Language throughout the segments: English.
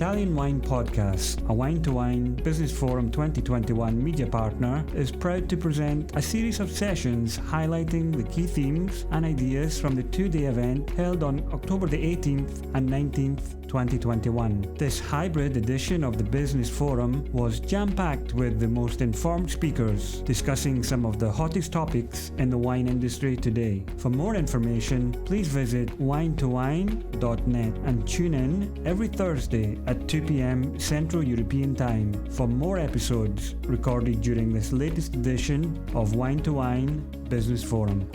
Italian Wine Podcast, a Wine2Wine Business Forum 2021 media partner, is proud to present a series of sessions highlighting the key themes and ideas from the two-day event held on October the 18th and 19th, 2021. This hybrid edition of the Business Forum was jam-packed with the most informed speakers discussing some of the hottest topics in the wine industry today. For more information, please visit wine2wine.net and tune in every Thursday at 2 p.m. Central European Time for more episodes recorded during this latest edition of Wine2Wine Business Forum.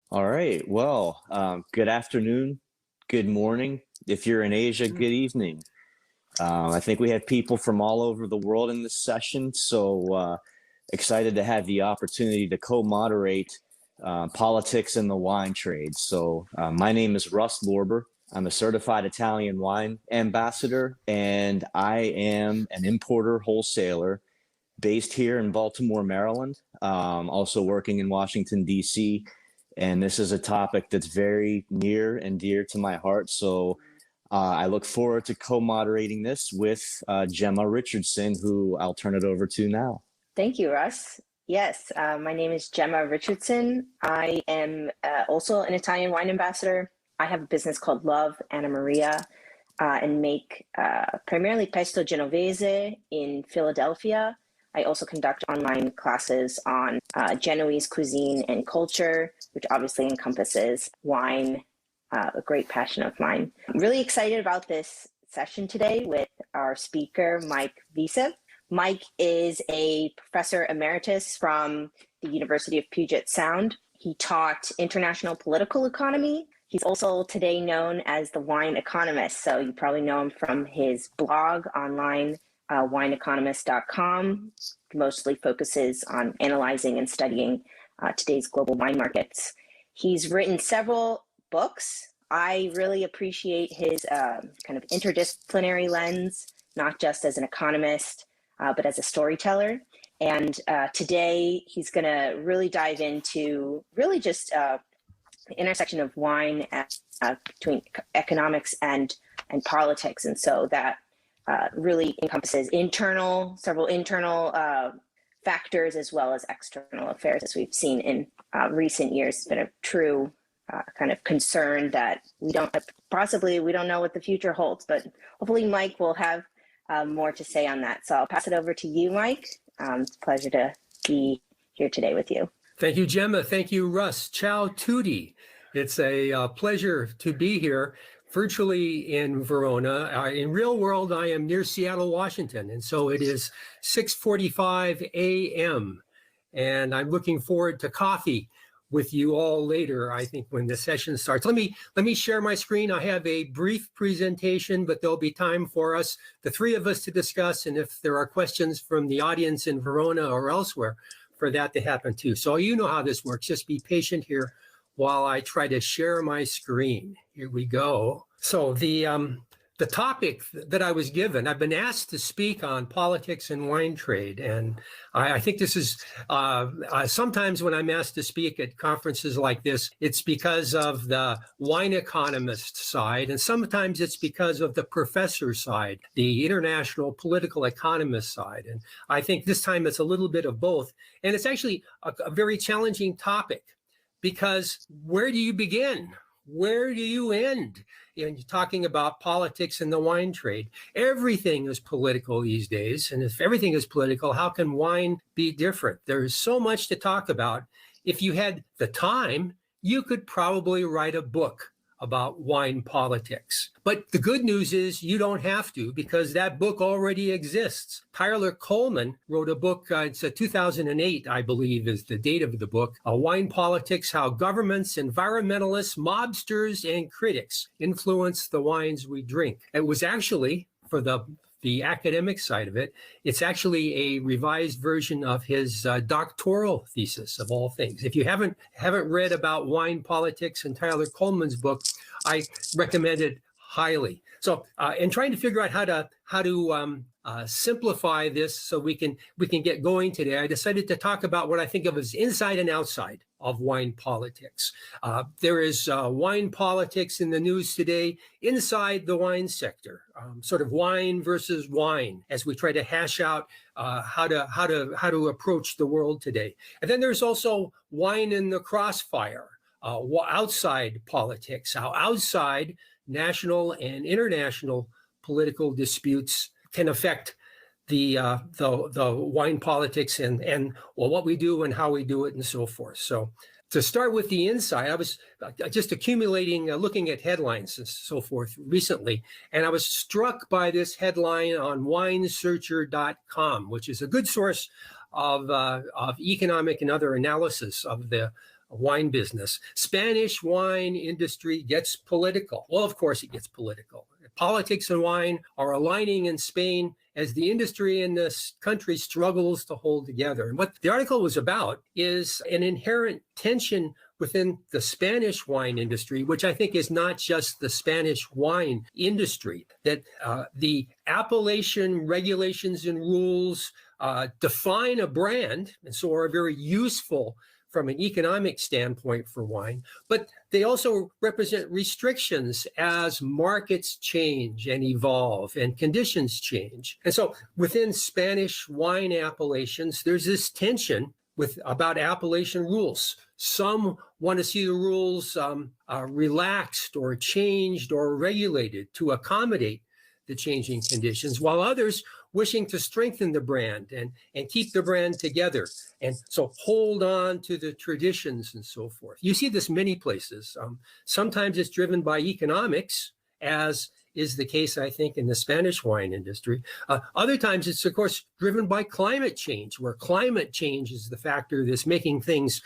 All right. Well, good afternoon, good morning. If you're in Asia, good evening. I think we have people from all over the world in this session, so excited to have the opportunity to co-moderate politics in the wine trade. So my name is Russ Lorber. I'm a certified Italian wine ambassador, and I am an importer wholesaler based here in Baltimore, Maryland, also working in Washington, D.C., and this is a topic that's very near and dear to my heart. So I look forward to co-moderating this with Gemma Richardson, who I'll turn it over to now. Thank you, Russ. Yes, my name is Gemma Richardson. I am also an Italian wine ambassador. I have a business called Love Anna Maria and make primarily pesto genovese in Philadelphia. I also conduct online classes on Genoese cuisine and culture, which obviously encompasses wine, a great passion of mine. I'm really excited about this session today with our speaker, Mike Veseth. Mike is a professor emeritus from the University of Puget Sound. He taught international political economy. He's also today known as the Wine Economist, so you probably know him from his blog online, wineeconomist.com, mostly focuses on analyzing and studying today's global wine markets. He's written several books. I really appreciate his kind of interdisciplinary lens, not just as an economist, but as a storyteller. And today he's going to really dive into really just the intersection of wine between economics and politics. And so that really encompasses several internal factors as well as external affairs, as we've seen in recent years. It's been a true kind of concern that we don't know what the future holds, but hopefully Mike will have more to say on that. So I'll pass it over to you, Mike. It's a pleasure to be here today with you. Thank you, Gemma. Thank you, Russ. Ciao tutti. It's a pleasure to be here virtually in Verona. In real world, I am near Seattle, Washington. And so it is 6:45 a.m. And I'm looking forward to coffee with you all later, I think, when the session starts. Let me share my screen. I have a brief presentation, but there'll be time for us, the three of us, to discuss. And if there are questions from the audience in Verona or elsewhere, for that to happen too. So you know how this works. Just be patient here while I try to share my screen. Here we go. So the topic that I was given, I've been asked to speak on politics and wine trade. And I think this is, sometimes when I'm asked to speak at conferences like this, it's because of the wine economist side. And sometimes it's because of the professor side, the international political economist side. And I think this time it's a little bit of both. And it's actually a very challenging topic, because where do you begin? Where do you end? You're talking about politics in the wine trade. Everything is political these days. And if everything is political, how can wine be different? There's so much to talk about. If you had the time, you could probably write a book about wine politics. But the good news is you don't have to, because that book already exists. Tyler Coleman wrote a book, it's a 2008, I believe is the date of the book, Wine Politics, How Governments, Environmentalists, Mobsters, and Critics Influence the Wines We Drink. It was actually, for the academic side of it, it's actually a revised version of his doctoral thesis, of all things. If you haven't read about wine politics in Tyler Coleman's book, I recommend it highly. So in trying to figure out how to simplify this so we can get going today, I decided to talk about what I think of as inside and outside of wine politics. There is wine politics in the news today inside the wine sector, sort of wine versus wine, as we try to hash out how to approach the world today. And then there's also wine in the crossfire, outside politics, how outside national and international political disputes can affect the wine politics and what we do and how we do it and so forth. So to start with the inside, I was just accumulating, looking at headlines and so forth recently, and I was struck by this headline on winesearcher.com, which is a good source of economic and other analysis of the wine business. Spanish wine industry gets political. Well, of course it gets political. Politics and wine are aligning in Spain as the industry in this country struggles to hold together. And what the article was about is an inherent tension within the Spanish wine industry, which I think is not just the Spanish wine industry, that the appellation regulations and rules define a brand, and so are very useful from an economic standpoint for wine, but they also represent restrictions as markets change and evolve and conditions change. And so within Spanish wine appellations, there's this tension about appellation rules. Some want to see the rules relaxed or changed or regulated to accommodate the changing conditions, while others wishing to strengthen the brand and keep the brand together. And so hold on to the traditions and so forth. You see this many places. Sometimes it's driven by economics, as is the case, I think, in the Spanish wine industry. Other times it's, of course, driven by climate change, where climate change is the factor that's making things,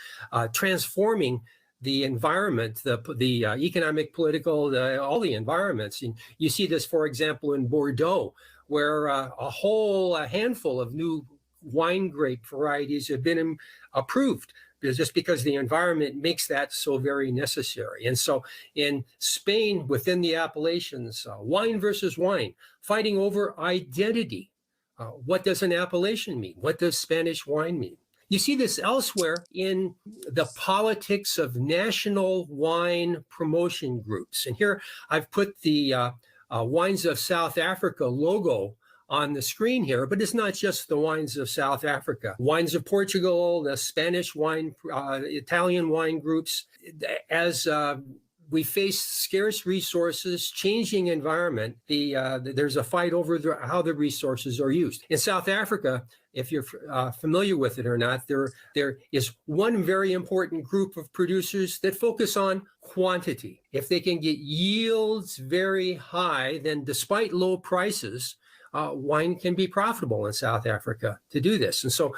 transforming the environment, the economic, political, all the environments. And you see this, for example, in Bordeaux, where a handful of new wine grape varieties have been approved, just because the environment makes that so very necessary. And so in Spain, within the appellations, wine versus wine, fighting over identity. What does an appellation mean? What does Spanish wine mean? You see this elsewhere in the politics of national wine promotion groups. And here I've put the Wines of South Africa logo on the screen here, but it's not just the wines of South Africa. Wines of Portugal, the Spanish wine, Italian wine groups, as we face scarce resources, changing environment, there's a fight over how the resources are used. In South Africa, if you're familiar with it or not, there is one very important group of producers that focus on quantity. If they can get yields very high, then despite low prices, wine can be profitable in South Africa to do this. And so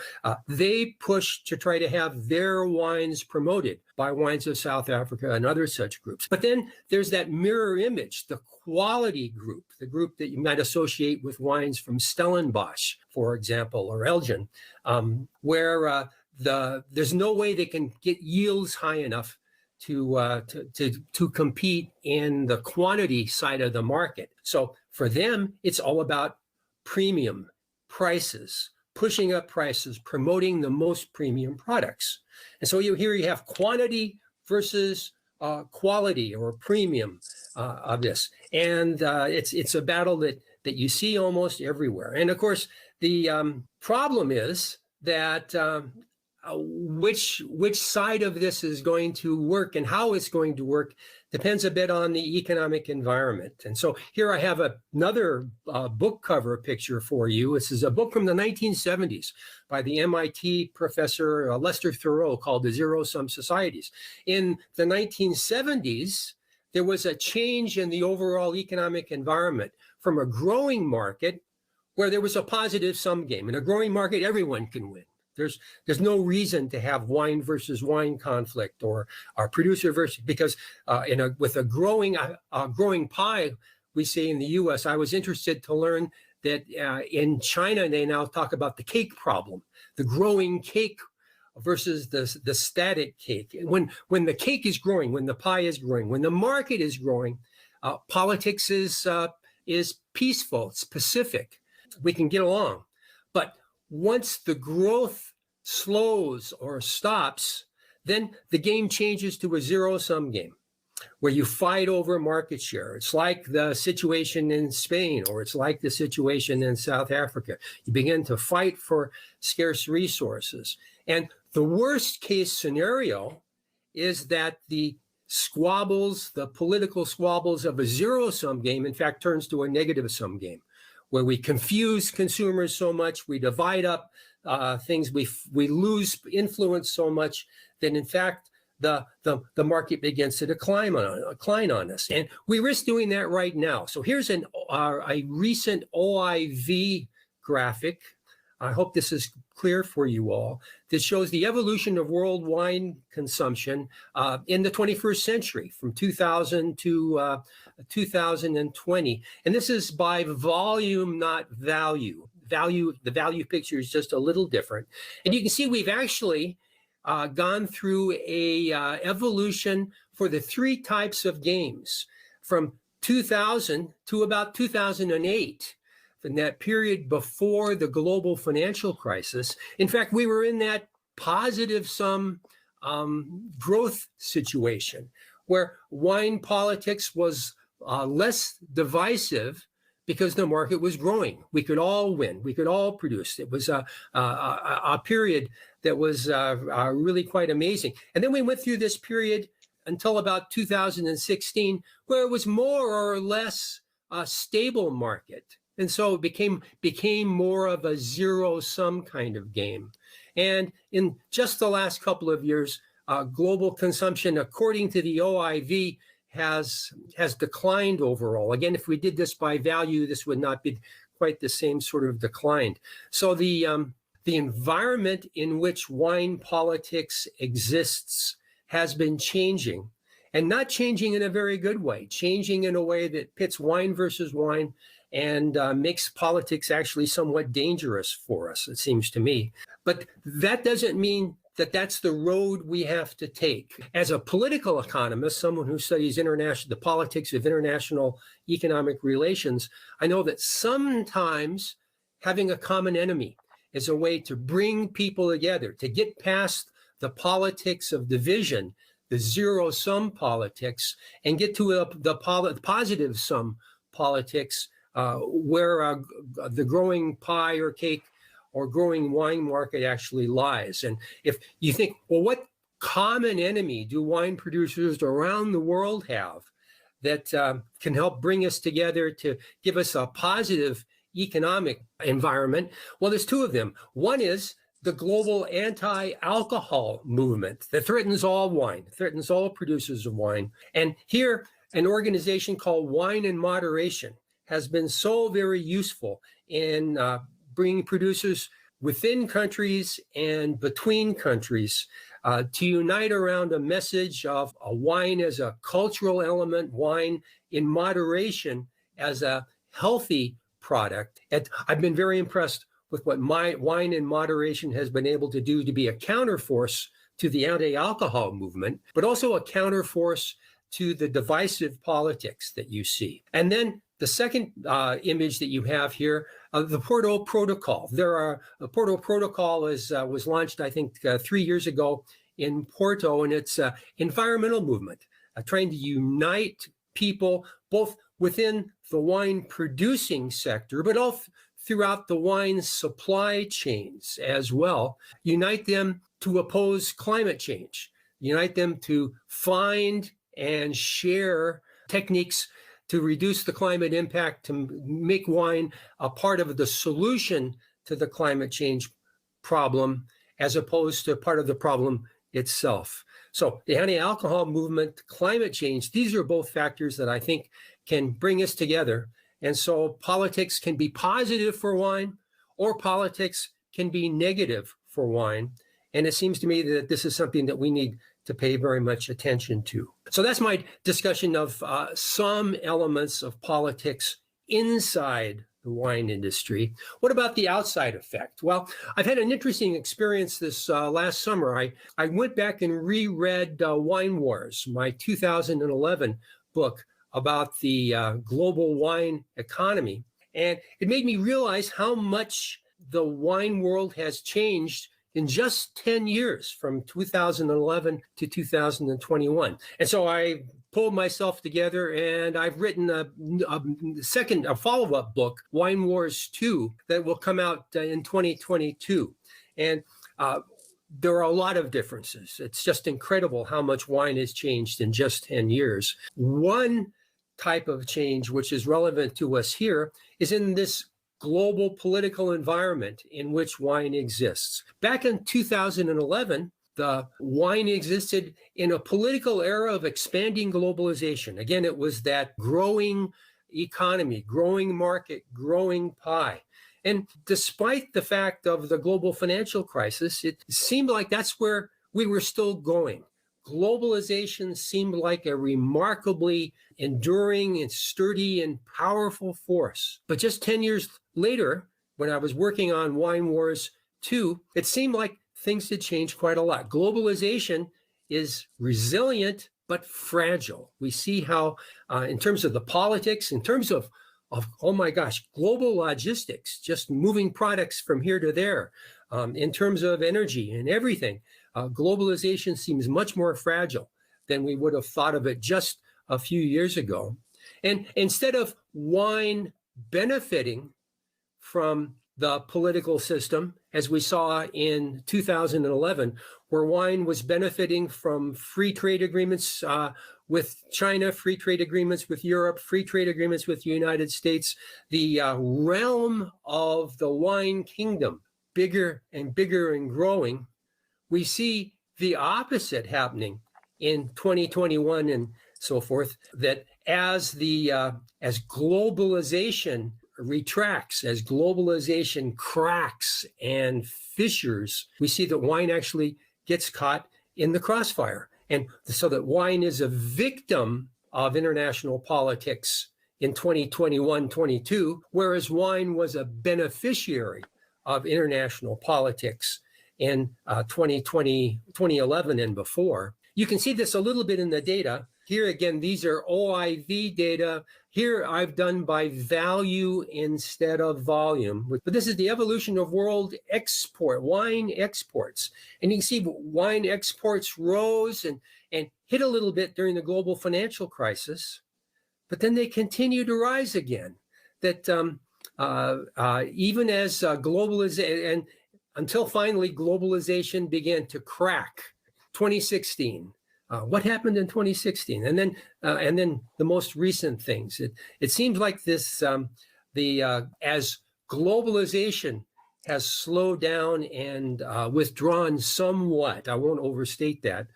they push to try to have their wines promoted by Wines of South Africa and other such groups. But then there's that mirror image, the quality group, the group that you might associate with wines from Stellenbosch, for example, or Elgin, where there's no way they can get yields high enough to compete in the quantity side of the market. So for them, it's all about premium prices, pushing up prices, promoting the most premium products. And so you have quantity versus quality or premium of this. And it's a battle that you see almost everywhere. And of course, the problem is that which side of this is going to work and how it's going to work depends a bit on the economic environment. And so here I have another book cover picture for you. This is a book from the 1970s by the MIT professor Lester Thurow called The Zero-Sum Societies. In the 1970s, there was a change in the overall economic environment from a growing market where there was a positive sum game. In a growing market, everyone can win. There's no reason to have wine versus wine conflict or producer versus, because with a growing pie, we say in the U.S. I was interested to learn that in China they now talk about the cake problem, the growing cake versus the static cake. When the cake is growing, when the pie is growing, when the market is growing, politics is peaceful, it's pacific. we can get along. But once the growth slows or stops, then the game changes to a zero-sum game where you fight over market share. It's like the situation in Spain, or it's like the situation in South Africa. You begin to fight for scarce resources. And the worst case scenario is that the squabbles, the political squabbles of a zero-sum game, in fact, turns to a negative-sum game, where we confuse consumers so much, we divide up things, we lose influence so much that, in fact, the market begins to decline on us. And we risk doing that right now. So here's a recent OIV graphic. I hope this is clear for you all. This shows the evolution of world wine consumption in the 21st century from 2000 to 2020. And this is by volume, not value. The value picture is just a little different. And you can see we've actually gone through a evolution for the three types of games from 2000 to about 2008, in that period before the global financial crisis. In fact, we were in that positive sum growth situation where wine politics was less divisive because the market was growing. We could all win. We could all produce. It was a period that was really quite amazing. And then we went through this period until about 2016, where it was more or less a stable market. And so it became more of a zero-sum kind of game. And in just the last couple of years, global consumption, according to the OIV, has declined overall. Again, if we did this by value, this would not be quite the same sort of decline. So the environment in which wine politics exists has been changing, and not changing in a very good way, changing in a way that pits wine versus wine and makes politics actually somewhat dangerous for us, it seems to me. But that doesn't mean that that's the road we have to take. As a political economist, someone who studies the politics of international economic relations, I know that sometimes having a common enemy is a way to bring people together, to get past the politics of division, the zero-sum politics, and get to the positive-sum politics where the growing pie or cake or growing wine market actually lies. And if you think, well, what common enemy do wine producers around the world have that can help bring us together to give us a positive economic environment? Well, there's two of them. One is the global anti-alcohol movement that threatens all wine, threatens all producers of wine. And here, an organization called Wine in Moderation has been so very useful in bringing producers within countries and between countries to unite around a message of a wine as a cultural element, wine in moderation as a healthy product. And I've been very impressed with what my Wine in Moderation has been able to do to be a counterforce to the anti-alcohol movement, but also a counterforce to the divisive politics that you see. And then the second image that you have here, the Porto Protocol. The Porto Protocol was launched, I think, 3 years ago in Porto, and it's an environmental movement trying to unite people both within the wine producing sector, but also throughout the wine supply chains as well. Unite them to oppose climate change. Unite them to find and share techniques to reduce the climate impact, to make wine a part of the solution to the climate change problem, as opposed to part of the problem itself. So the anti-alcohol movement, climate change, these are both factors that I think can bring us together. And so politics can be positive for wine, or politics can be negative for wine. And it seems to me that this is something that we need to pay very much attention to. So that's my discussion of some elements of politics inside the wine industry. What about the outside effect? Well, I've had an interesting experience this last summer. I went back and reread Wine Wars, my 2011 book about the global wine economy. And it made me realize how much the wine world has changed in just 10 years, from 2011 to 2021. And so I pulled myself together, and I've written a follow-up book, Wine Wars 2, that will come out in 2022. And there are a lot of differences. It's just incredible how much wine has changed in just 10 years. One type of change which is relevant to us here is in this global political environment in which wine exists. Back in 2011, the wine existed in a political era of expanding globalization. Again, it was that growing economy, growing market, growing pie. And despite the fact of the global financial crisis, it seemed like that's where we were still going. Globalization seemed like a remarkably enduring and sturdy and powerful force. But just 10 years later, when I was working on Wine Wars 2, it seemed like things had changed quite a lot. Globalization is resilient, but fragile. We see how, in terms of the politics, in terms of oh my gosh, global logistics, just moving products from here to there, in terms of energy and everything, globalization seems much more fragile than we would have thought of it just a few years ago. And instead of wine benefiting from the political system, as we saw in 2011, where wine was benefiting from free trade agreements with China, free trade agreements with Europe, free trade agreements with the United States, the realm of the wine kingdom, bigger and bigger and growing, we see the opposite happening in 2021 and so forth, that as globalization retracts, as globalization cracks and fissures, we see that wine actually gets caught in the crossfire. And so that wine is a victim of international politics in 2021-22, whereas wine was a beneficiary of international politics in 2020, 2011 and before. You can see this a little bit in the data. Here again, these are OIV data. Here I've done by value instead of volume. But this is the evolution of world wine exports. And you can see wine exports rose and hit a little bit during the global financial crisis, but then they continue to rise again. That even as globalization, and until finally globalization began to crack, 2016. What happened in 2016? And then the most recent things. It seems like this, as globalization has slowed down and withdrawn somewhat, I won't overstate that,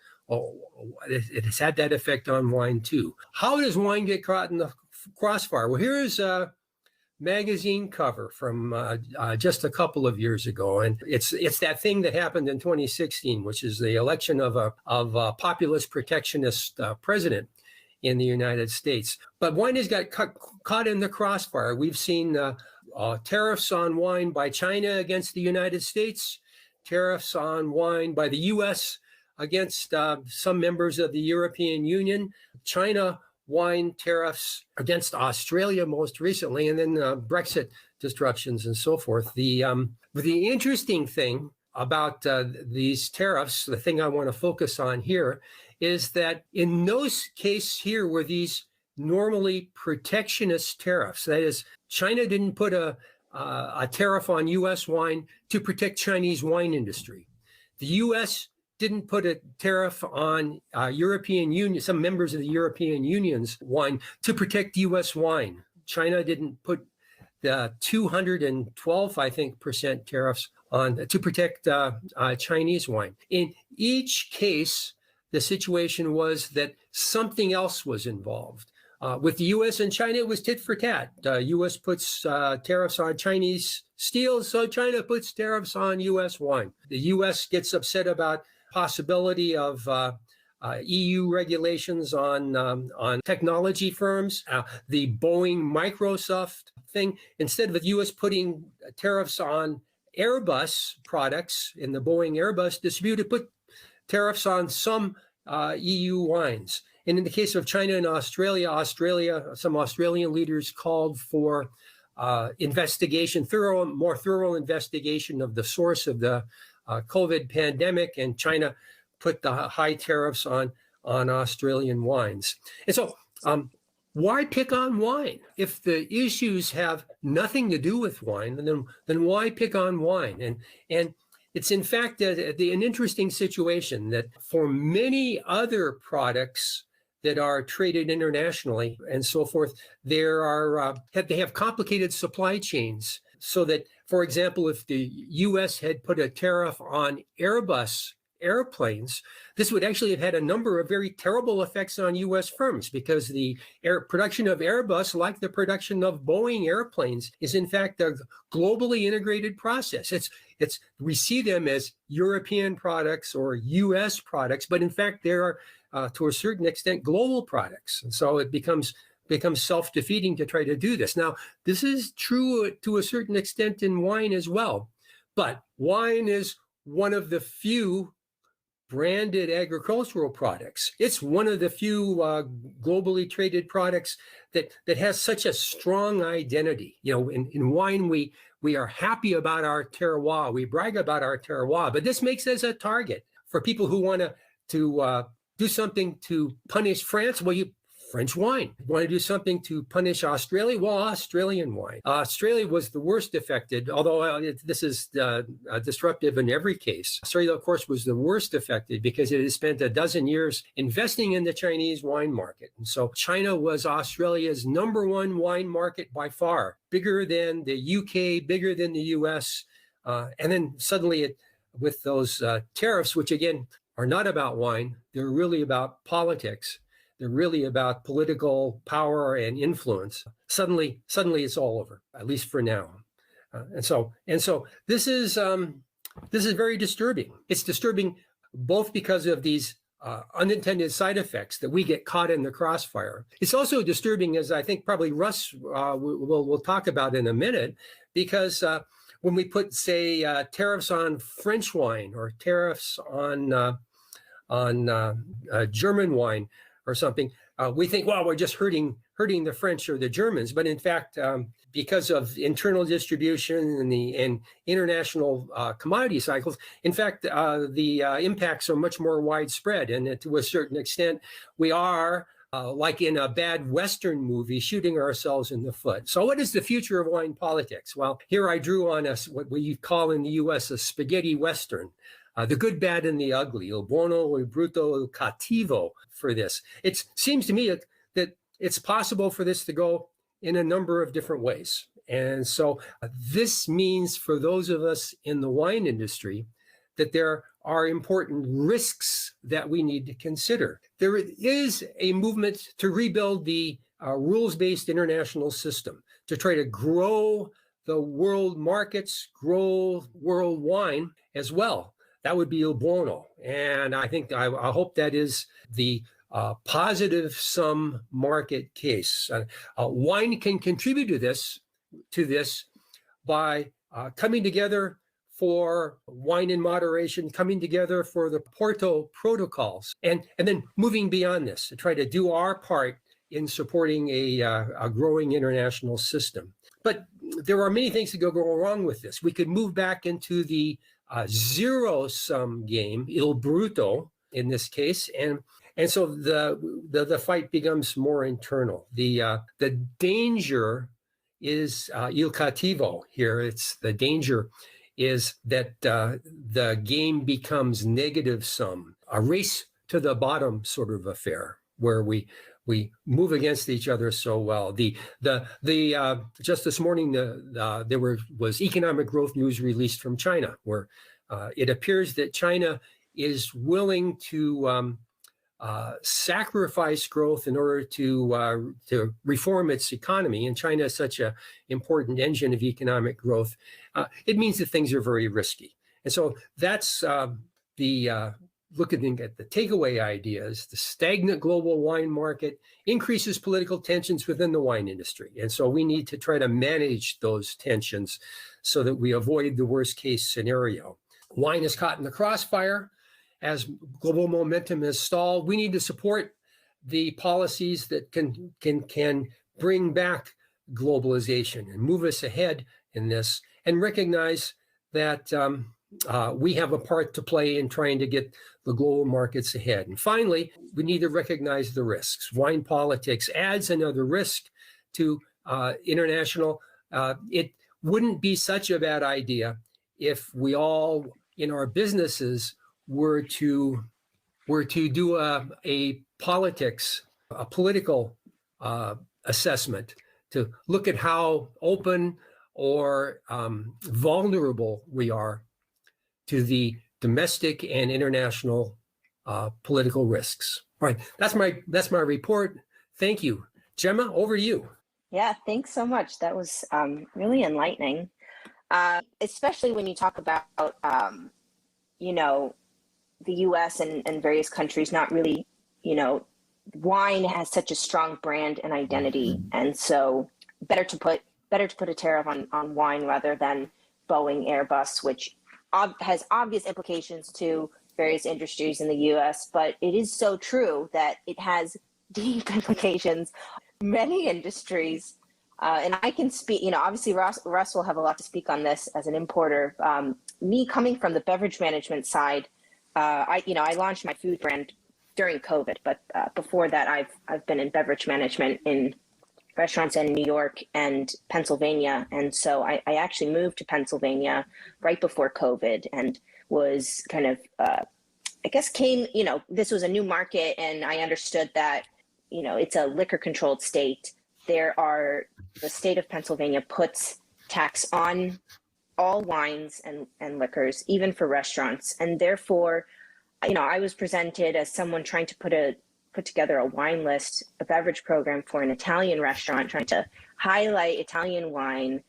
it has had that effect on wine too. How does wine get caught in the crossfire? Well, here's a magazine cover from just a couple of years ago, and it's that thing that happened in 2016, which is the election of a populist protectionist president in the United States. But wine has got caught in the crossfire. We've seen tariffs on wine by China against the United States, tariffs on wine by the U.S. against some members of the European Union, China wine tariffs against Australia most recently, and then Brexit disruptions and so forth. The interesting thing about these tariffs, the thing I want to focus on here, is that in no case here were these normally protectionist tariffs. That is, China didn't put a tariff on U.S. wine to protect Chinese wine industry. The U.S. didn't put a tariff on European Union, some members of the European Union's wine to protect U.S. wine. China didn't put the 212, I think, percent tariffs on to protect Chinese wine. In each case, the situation was that something else was involved. With the U.S. and China, it was tit for tat. U.S. puts tariffs on Chinese steel, so China puts tariffs on U.S. wine. The U.S. gets upset about possibility of EU regulations on technology firms. The Boeing Microsoft thing, instead of the U.S. putting tariffs on Airbus products in the Boeing Airbus dispute, it put tariffs on some EU wines. And in the case of China and Australia, some Australian leaders called for more thorough investigation of the source of the COVID pandemic, and China put the high tariffs on Australian wines. And so why pick on wine? If the issues have nothing to do with wine, then why pick on wine? And it's in fact an interesting situation that for many other products that are traded internationally and so forth, they have complicated supply chains. So that, for example, if the U.S. had put a tariff on Airbus airplanes, this would actually have had a number of very terrible effects on U.S. firms, because the production of Airbus, like the production of Boeing airplanes, is in fact a globally integrated process. We see them as European products or U.S. products, but in fact they are to a certain extent global products, and so it becomes self-defeating to try to do this. Now, this is true to a certain extent in wine as well, but wine is one of the few branded agricultural products. It's one of the few globally traded products that has such a strong identity. In wine, we are happy about our terroir. We brag about our terroir, but this makes us a target for people who want to do something to punish France. Well, French wine. You want to do something to punish Australia? Well, Australian wine. Australia was the worst affected, although this is disruptive in every case. Australia, of course, was the worst affected because it has spent a dozen years investing in the Chinese wine market. And so China was Australia's number one wine market by far, bigger than the UK, bigger than the US. And then suddenly with those tariffs, which again are not about wine, they're really about politics. They're really about political power and influence. Suddenly it's all over, at least for now. And so this is very disturbing. It's disturbing both because of these unintended side effects that we get caught in the crossfire. It's also disturbing, as I think probably Russ will talk about in a minute, because when we put, say, tariffs on French wine or tariffs on German wine or something, we think, well, we're just hurting the French or the Germans. But in fact, because of internal distribution and international commodity cycles, in fact, the impacts are much more widespread. And to a certain extent, we are, like in a bad Western movie, shooting ourselves in the foot. So what is the future of wine politics? Well, here I drew on what we call in the U.S. a spaghetti Western. The good, bad, and the ugly, il buono, il brutto, il cattivo for this. It seems to me that it's possible for this to go in a number of different ways. And so this means for those of us in the wine industry that there are important risks that we need to consider. There is a movement to rebuild the rules-based international system, to try to grow the world markets, grow world wine as well. That would be il buono. And I hope that is the positive sum market case. Wine can contribute to this by coming together for wine in moderation, coming together for the Porto protocols, and then moving beyond this to try to do our part in supporting a growing international system. But there are many things that go wrong with this. We could move back into the zero-sum game, il brutto in this case, and so the fight becomes more internal. The danger is il cattivo here. It's the danger is that the game becomes negative sum, a race to the bottom sort of affair, where we move against each other so well. Just this morning, there was economic growth news released from China, where it appears that China is willing to sacrifice growth in order to reform its economy. And China is such an important engine of economic growth. It means that things are very risky. And so that's looking at the takeaway ideas. The stagnant global wine market increases political tensions within the wine industry. And so we need to try to manage those tensions so that we avoid the worst case scenario. Wine is caught in the crossfire. As global momentum has stalled, we need to support the policies that can bring back globalization and move us ahead in this, and recognize that we have a part to play in trying to get the global markets ahead. And finally, we need to recognize the risks. Wine politics adds another risk to international. It wouldn't be such a bad idea if we all in our businesses were to do a political assessment to look at how open or vulnerable we are to the domestic and international political risks. All right, that's my report. Thank you, Gemma. Over to you. Yeah, thanks so much. That was really enlightening, especially when you talk about the U.S. and various countries not really, wine has such a strong brand and identity, and so better to put a tariff on wine rather than Boeing, Airbus, which has obvious implications to various industries in the U.S. But it is so true that it has deep implications, many industries, and I can speak. Obviously, Russ will have a lot to speak on this as an importer. Me coming from the beverage management side, I launched my food brand during COVID, but before that, I've been in beverage management in restaurants in New York and Pennsylvania. And so I actually moved to Pennsylvania right before COVID and was kind of, this was a new market, and I understood that, it's a liquor controlled state. The state of Pennsylvania puts tax on all wines and liquors, even for restaurants. And therefore, I was presented as someone trying to put together a wine list, a beverage program for an Italian restaurant, trying to highlight Italian wine.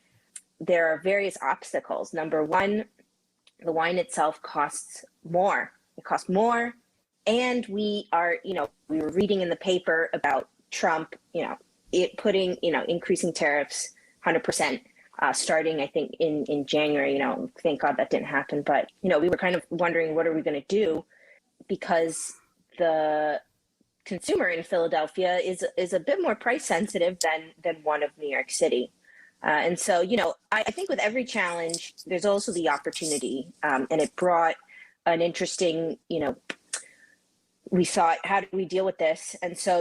There are various obstacles. Number one, the wine itself costs more. It costs more. And we were reading in the paper about Trump, increasing tariffs 100%, starting, I think, in January. Thank God that didn't happen. But, we were kind of wondering, what are we going to do? Because the consumer in Philadelphia is a bit more price sensitive than one of New York City. And so, I think with every challenge, there's also the opportunity. And it brought an interesting, we thought, how do we deal with this? And so,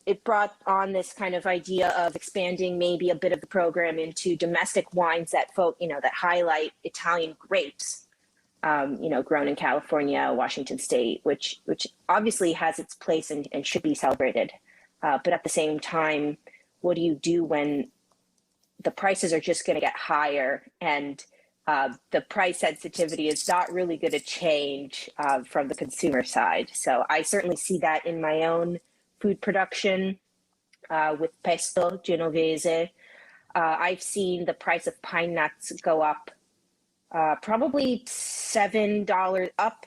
it brought on this kind of idea of expanding maybe a bit of the program into domestic wines that that highlight Italian grapes. Grown in California, Washington State, which obviously has its place and should be celebrated. But at the same time, what do you do when the prices are just going to get higher and the price sensitivity is not really going to change from the consumer side? So I certainly see that in my own food production with pesto genovese. I've seen the price of pine nuts go up probably $7 up,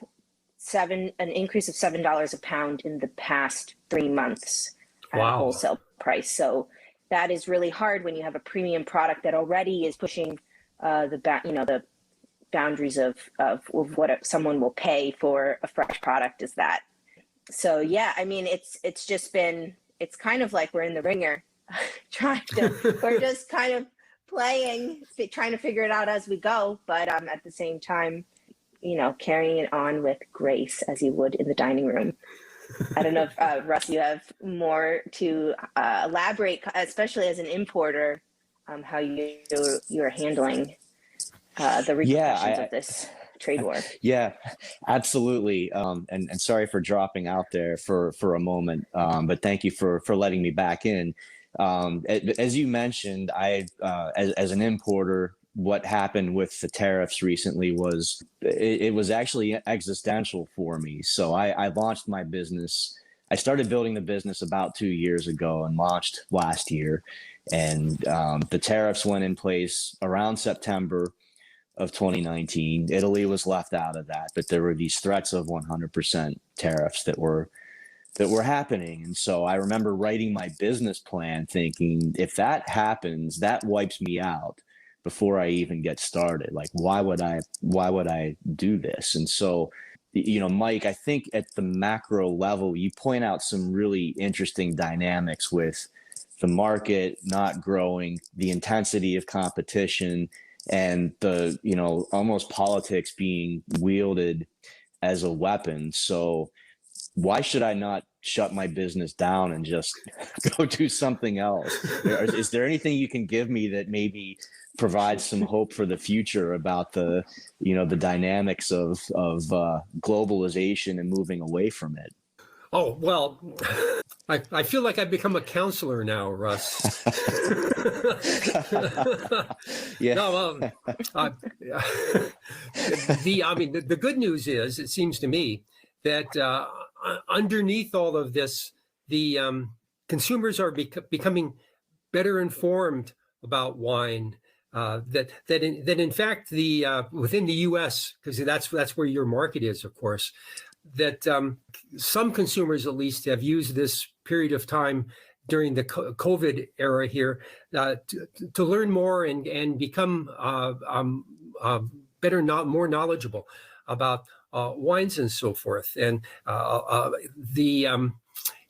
an increase of $7 a pound in the past 3 months at a wholesale price. So that is really hard when you have a premium product that already is pushing the boundaries of what someone will pay for a fresh product is that. So yeah, I mean, it's kind of like we're in the ringer we're just kind of playing, trying to figure it out as we go, but at the same time, carrying it on with grace as you would in the dining room. I don't know if Russ, you have more to elaborate, especially as an importer, how you're handling the repercussions of this trade war. Yeah, absolutely. And sorry for dropping out there for a moment, but thank you for letting me back in. As you mentioned, as an importer, what happened with the tariffs recently was it was actually existential for me. So I launched my business. I started building the business about 2 years ago and launched last year. And the tariffs went in place around September of 2019. Italy was left out of that, but there were these threats of 100% tariffs that were happening. And so I remember writing my business plan thinking, if that happens, that wipes me out before I even get started. Like, why would I do this? And so, Mike, I think at the macro level, you point out some really interesting dynamics with the market not growing, the intensity of competition, and the, almost politics being wielded as a weapon. So why should I not shut my business down and just go do something else? Is there anything you can give me that maybe provides some hope for the future about the dynamics of globalization and moving away from it? Oh, well, I feel like I've become a counselor now, Russ. Yeah. No, the good news is, it seems to me, that underneath all of this, the consumers are becoming better informed about wine. That in fact, within the U.S., because that's where your market is, of course, that some consumers at least have used this period of time during the COVID era here to learn more and become better, more knowledgeable about wines and so forth. And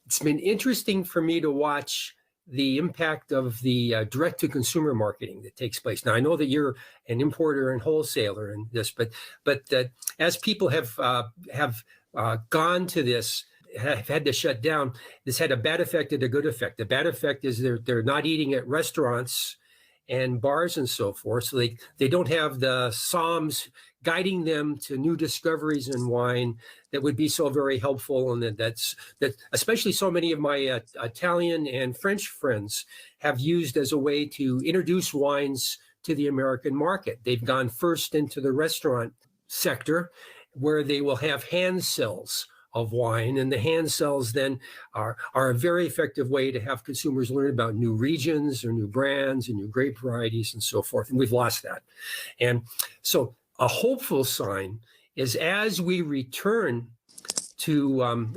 it's been interesting for me to watch the impact of the direct-to-consumer marketing that takes place. Now, I know that you're an importer and wholesaler in this, but as people have gone to this, have had to shut down, this had a bad effect and a good effect. The bad effect is they're not eating at restaurants and bars and so forth, so they don't have the somms guiding them to new discoveries in wine that would be so very helpful. And that especially so many of my Italian and French friends have used as a way to introduce wines to the American market. They've gone first into the restaurant sector, where they will have hand sells of wine, and the hand sells then are a very effective way to have consumers learn about new regions or new brands and new grape varieties and so forth. And we've lost that. And so a hopeful sign is, as we return to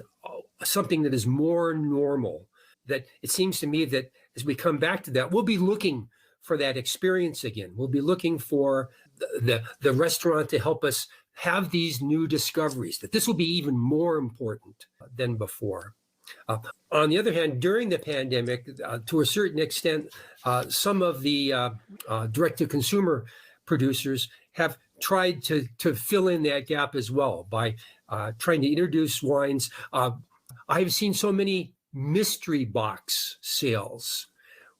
something that is more normal, that it seems to me that as we come back to that, we'll be looking for that experience again. We'll be looking for the restaurant to help us have these new discoveries, that this will be even more important than before. On the other hand, during the pandemic, to a certain extent, some of the direct-to-consumer producers have tried to fill in that gap as well by trying to introduce wines. I've seen so many mystery box sales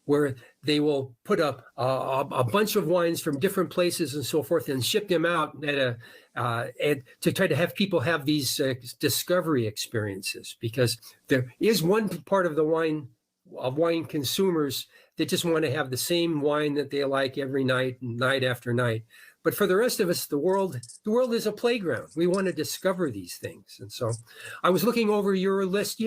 where they will put up a bunch of wines from different places and so forth and ship them out and to try to have people have these discovery experiences, because there is one part of wine consumers that just want to have the same wine that they like every night after night. But for the rest of us, the world is a playground. We want to discover these things. And so I was looking over your list.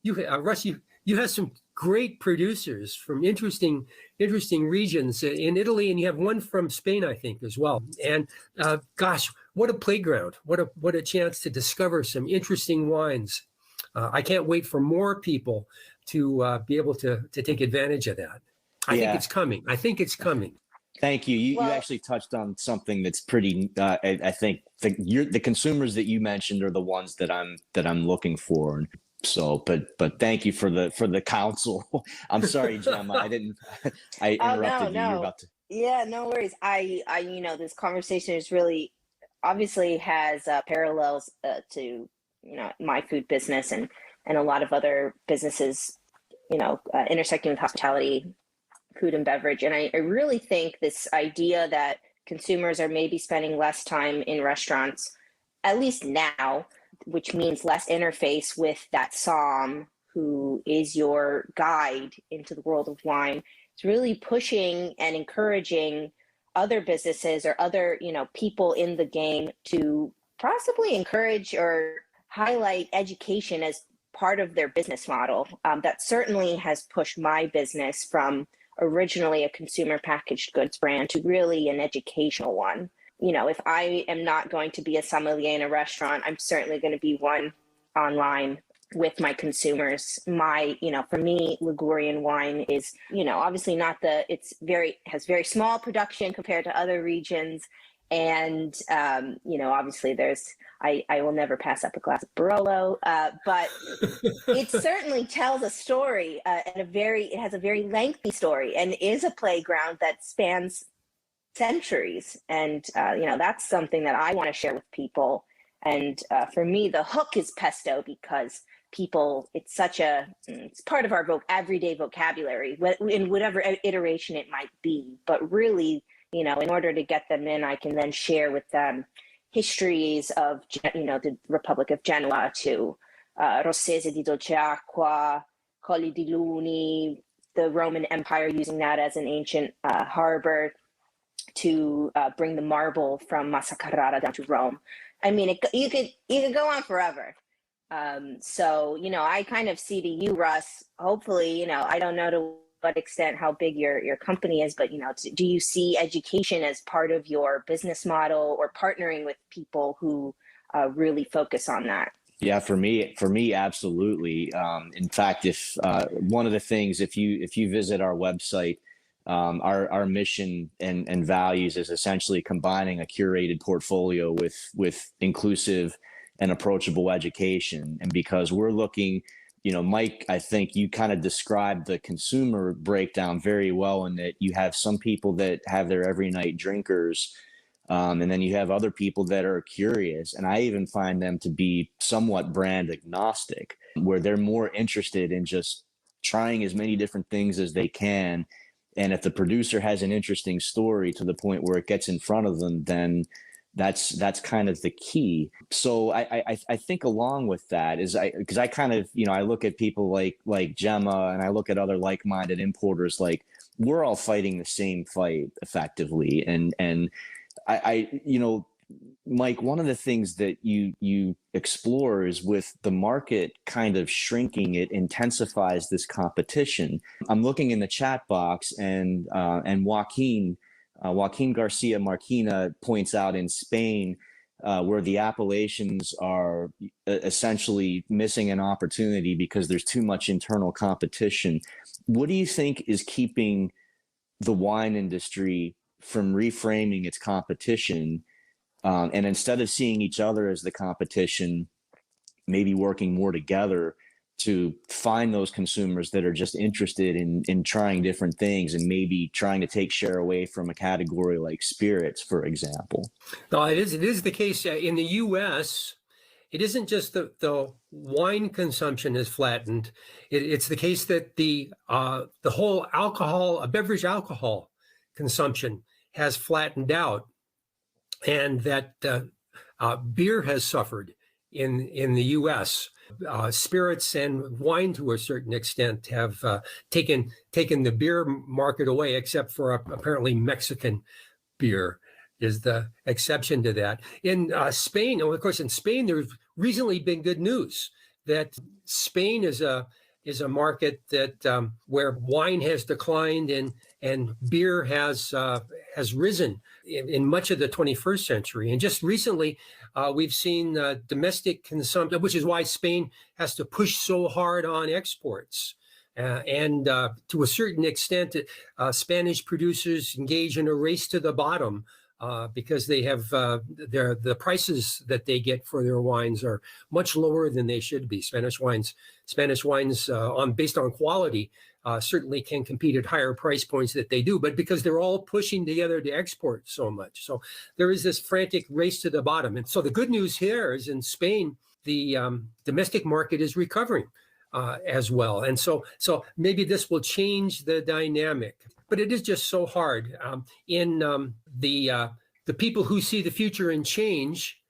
Russ, you have some great producers from interesting regions in Italy, and you have one from Spain, I think, as well. And gosh, what a playground! What a chance to discover some interesting wines. I can't wait for more people to be able to take advantage of that. I think it's coming. Thank you. You actually touched on something that's pretty. I think the consumers that you mentioned are the ones that I'm looking for. So, but thank you for the counsel. I'm sorry, Gemma. I interrupted you. You're about to. Yeah, no worries. I this conversation is really obviously has parallels to my food business and a lot of other businesses, intersecting with hospitality, food and beverage. And I really think this idea that consumers are maybe spending less time in restaurants, at least now, which means less interface with that somm who is your guide into the world of wine. It's really pushing and encouraging other businesses or other, people in the game to possibly encourage or highlight education as part of their business model. That certainly has pushed my business from originally a consumer packaged goods brand to really an educational one. If I am not going to be a sommelier in a restaurant, I'm certainly going to be one online with my consumers. For me, Ligurian wine is, obviously has very small production compared to other regions. And, obviously I will never pass up a glass of Barolo, but it certainly tells a story, it has a very lengthy story, and is a playground that spans centuries. And, that's something that I want to share with people. And for me, the hook is pesto, because it's part of our everyday vocabulary in whatever iteration it might be. But really, in order to get them in, I can then share with them histories of, the Republic of Genoa to Rossese di Dolceacqua, Colli di Luni, the Roman Empire using that as an ancient harbor to bring the marble from Massa Carrara down to Rome. I mean, you could go on forever. So, I kind of see to you, Russ, hopefully, I don't know to what extent how big your company is, but, do you see education as part of your business model, or partnering with people who really focus on that? Yeah, for me, absolutely. In fact, if one of the things, if you visit our website, our mission and values is essentially combining a curated portfolio with inclusive and approachable education. And because we're looking, Mike, I think you kind of described the consumer breakdown very well, in that you have some people that have their every night drinkers, and then you have other people that are curious. And I even find them to be somewhat brand agnostic, where they're more interested in just trying as many different things as they can. And if the producer has an interesting story to the point where it gets in front of them, then that's kind of the key. So I think along with that is because I kind of, I look at people like Gemma, and I look at other like-minded importers, like we're all fighting the same fight effectively. And I Mike, one of the things that you explore is, with the market kind of shrinking, it intensifies this competition. I'm looking in the chat box, and Joaquin Garcia Marquina points out in Spain, where the appellations are essentially missing an opportunity because there's too much internal competition. What do you think is keeping the wine industry from reframing its competition, and instead of seeing each other as the competition, maybe working more together to find those consumers that are just interested in trying different things, and maybe trying to take share away from a category like spirits, for example? No, it is the case in the U.S. It isn't just the wine consumption is flattened. It's the case that the whole beverage alcohol consumption has flattened out, and that beer has suffered in the U.S. Spirits and wine, to a certain extent, have taken the beer market away, except for apparently Mexican beer is the exception to that. In Spain, and of course, in Spain, there's recently been good news that Spain is a market that where wine has declined and beer has risen in much of the 21st century. And just recently, we've seen domestic consumption, which is why Spain has to push so hard on exports. And to a certain extent, Spanish producers engage in a race to the bottom because they have the prices that they get for their wines are much lower than they should be. Spanish wines based on quality certainly can compete at higher price points that they do, but because they're all pushing together to export so much. So there is this frantic race to the bottom. And so the good news here is, in Spain, the domestic market is recovering as well. And so maybe this will change the dynamic, but it is just so hard. The people who see the future in change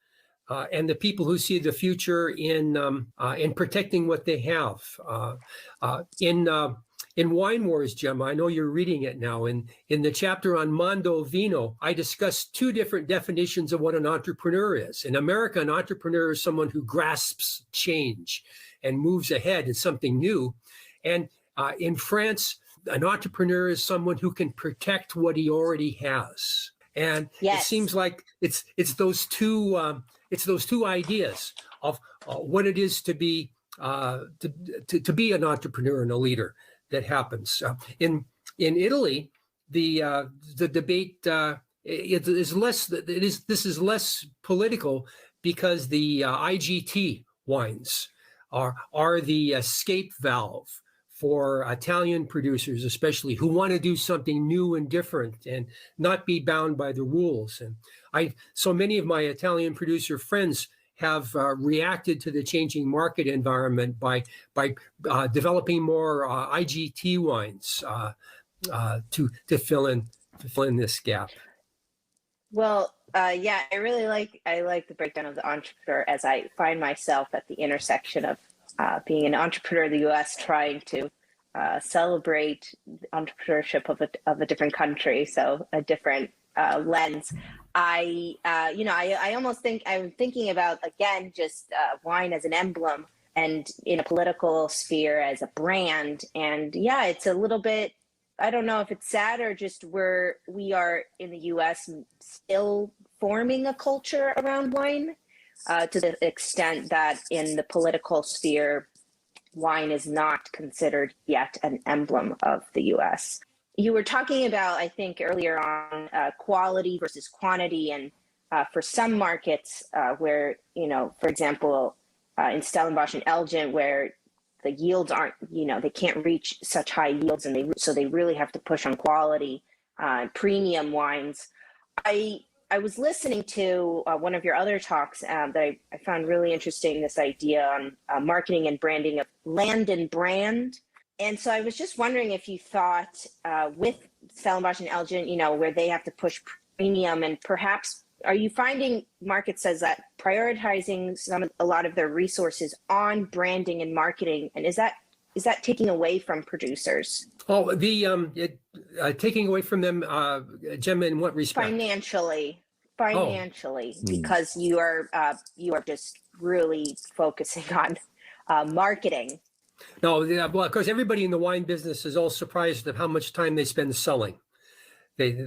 and the people who see the future in protecting what they have. In Wine Wars, Gemma, I know you're reading it now. In the chapter on Mondo Vino, I discussed two different definitions of what an entrepreneur is. In America, an entrepreneur is someone who grasps change and moves ahead in something new. And in France, an entrepreneur is someone who can protect what he already has. And It seems like it's those two ideas of what it is to be an entrepreneur and a leader that happens. In Italy, the debate this is less political because the IGT wines are the escape valve for Italian producers, especially, who want to do something new and different and not be bound by the rules. And so many of my Italian producer friends have reacted to the changing market environment by developing more IGT wines to fill in this gap. Well, yeah, I like the breakdown of the entrepreneur, as I find myself at the intersection of being an entrepreneur in the U.S. trying to celebrate entrepreneurship of a different country, so a different lens. I almost think I'm thinking about, again, just wine as an emblem, and in a political sphere as a brand. And yeah, it's a little bit, I don't know if it's sad or just we are in the U.S. still forming a culture around wine, to the extent that in the political sphere, wine is not considered yet an emblem of the U.S. You were talking about, I think, earlier on quality versus quantity, and for some markets where, for example, in Stellenbosch and Elgin, where the yields aren't, they can't reach such high yields, and so they really have to push on quality, premium wines. I was listening to one of your other talks that I found really interesting, this idea on marketing and branding of land and brand. And so I was just wondering if you thought with Stellenbosch and Elgin, where they have to push premium, and perhaps are you finding markets as that prioritizing a lot of their resources on branding and marketing, and is that taking away from producers? Oh, taking away from them, Gemma, in what respect? Financially, because you are just really focusing on marketing. No, well, of course, everybody in the wine business is all surprised at how much time they spend selling. It's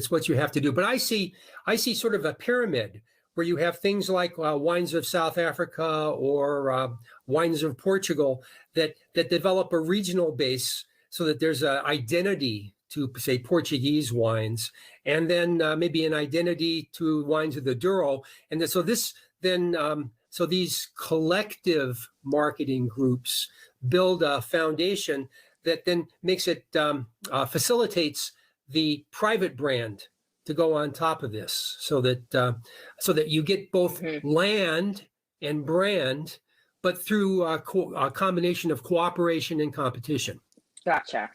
what you have to do. But I see sort of a pyramid where you have things like wines of South Africa or wines of Portugal that develop a regional base, so that there's an identity to, say, Portuguese wines, and then maybe an identity to wines of the Douro. And so these collective marketing groups build a foundation that then makes it facilitates the private brand to go on top of this, so that you get both land and brand, but through a combination of cooperation and competition. Gotcha.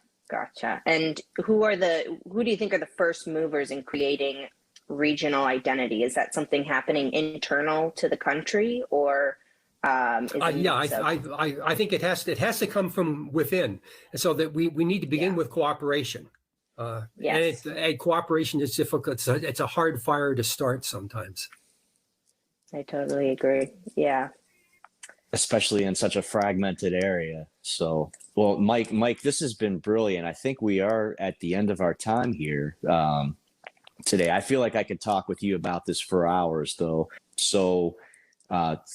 And who do you think are the first movers in creating regional identity? Is that something happening internal to the country, or? I think it has to come from within, so that we need to begin with cooperation. Yes. And cooperation is difficult. It's a hard fire to start sometimes. I totally agree. Yeah. Especially in such a fragmented area. So, well, Mike, this has been brilliant. I think we are at the end of our time here today. I feel like I could talk with you about this for hours, though. So,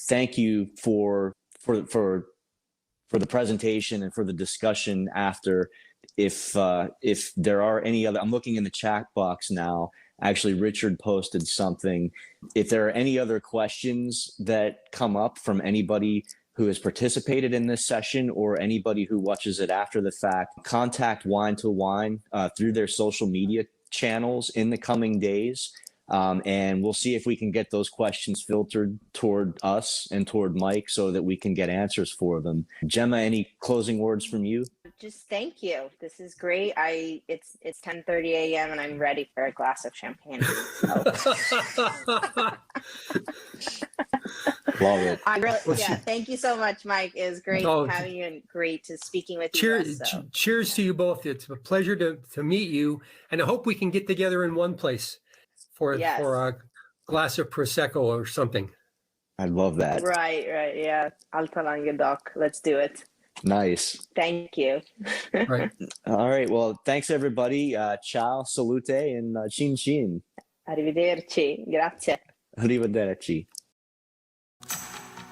thank you for the presentation and for the discussion after. If there are any other, I'm looking in the chat box now. Actually, Richard posted something. If there are any other questions that come up from anybody who has participated in this session or anybody who watches it after the fact, contact Wine2Wine through their social media channels in the coming days. And we'll see if we can get those questions filtered toward us and toward Mike so that we can get answers for them. Gemma, any closing words from you? Just thank you. This is great. It's 10:30 a.m. and I'm ready for a glass of champagne. So. Love it. Thank you so much, Mike. It was great having you and great to speaking with you. Cheers to you both. It's a pleasure to meet you, and I hope we can get together in one place for a glass of Prosecco or something. I love that. Right. Yeah. Alta Languedoc. Let's do it. Nice. Thank you. Right. All right. Well, thanks everybody. Ciao, salute, and chin chin. Arrivederci. Grazie. Arrivederci.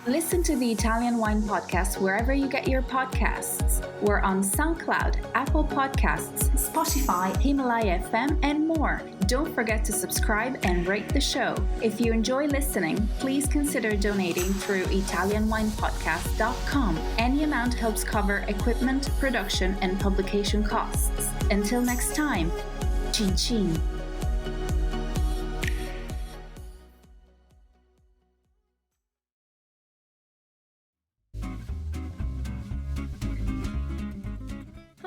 Listen to the Italian Wine Podcast wherever you get your podcasts. We're on SoundCloud, Apple Podcasts, Spotify, Himalaya FM, and more. Don't forget to subscribe and rate the show. If you enjoy listening, please consider donating through ItalianWinePodcast.com. Any amount helps cover equipment, production, and publication costs. Until next time, chin chin.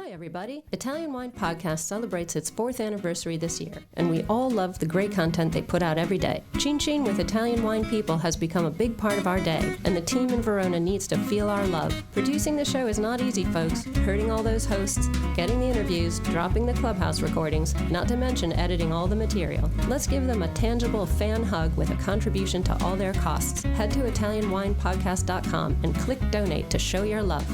Hi everybody! Italian Wine Podcast celebrates its 4th anniversary this year, and we all love the great content they put out every day. Chin Chin with Italian wine people has become a big part of our day, and the team in Verona needs to feel our love. Producing the show is not easy, folks. Herding all those hosts, getting the interviews, dropping the clubhouse recordings, not to mention editing all the material. Let's give them a tangible fan hug with a contribution to all their costs. Head to ItalianWinePodcast.com and click donate to show your love.